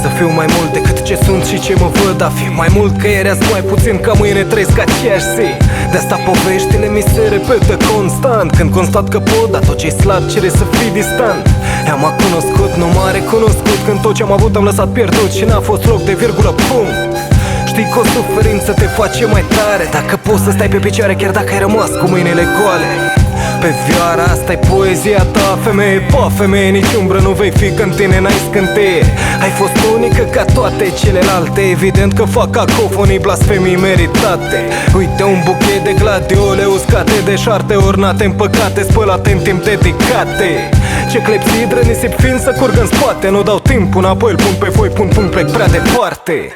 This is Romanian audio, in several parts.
Să fiu mai mult decât ce sunt și ce mă văd a fi mai mult că ieri azi mai puțin, ca mâine trăiesc aceeași zi. De asta poveștile mi se repetă constant, când constat că pot, dar tot ce-i slab cere să fii distant. Ea m-a cunoscut, nu m-a recunoscut, când tot ce-am avut am lăsat pierdut și n-a fost loc de virgulă, punct. Știi că o suferință te face mai tare dacă poți să stai pe picioare chiar dacă ai rămas cu mâinile goale. Pe vioara asta-i poezia ta, femeie, pa, femeie, nici umbră nu vei fi când tine n-ai scânteie. Ai fost unică ca toate celelalte, evident că fac cacofonii, blasfemii meritate. Uite un buchet de gladiole uscate, de șarte ornate, împăcate, spălate în timp dedicate. Ce clepsidră, nisip fin să curg în spate, nu dau timp înapoi, îl pun pe foi, pun punct, plec prea departe.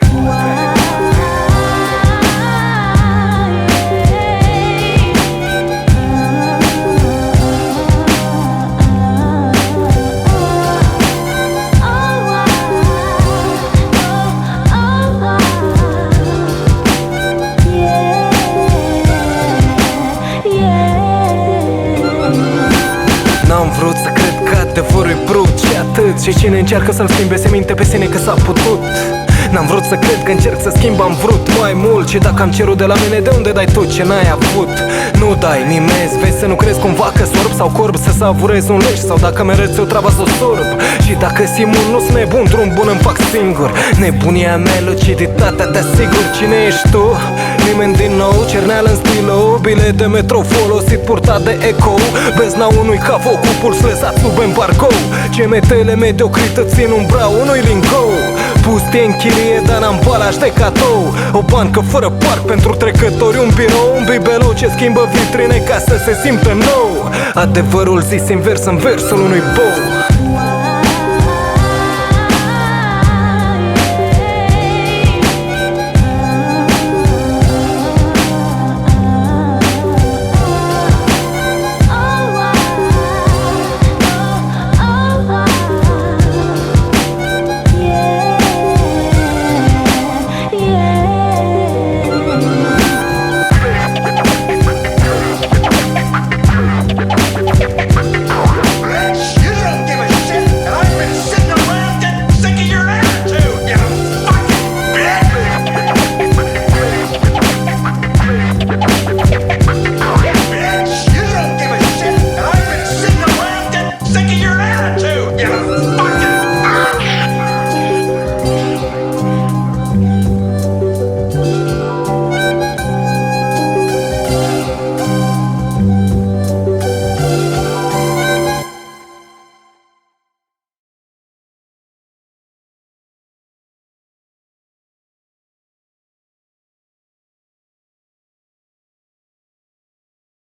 N-am vrut să cred că adevărul e brut și atât. Și cine încearcă să-mi schimbe se minte pe sine că s-a putut. N-am vrut să cred că încerc să schimb, am vrut mai mult. Și dacă am cerut de la mine, de unde dai tu ce n-ai avut? Nu dai, mimezi, vezi să nu crezi cumva că sorb sau corb, să savurezi un leș, sau dacă mi-arăți o treabă să o sorb. Și dacă simun nu-s nebun, drum bun îmi fac singur. Nebunia mea, luciditatea, te asigur. Cine ești tu? Nimeni din nou, cerneală în stilou, bilet de metro folosit purtat de eco, bezna unui cavo cu puls lăsat sub embargo. CMT-le mediocrit îți țin umbra unui lingo. Pustie în chirie, dar n-am balaj de cadou. O bancă fără parc pentru trecători, un birou, un bibelou ce schimbă vitrine ca să se simtă nou. Adevărul zis invers în versul unui bou.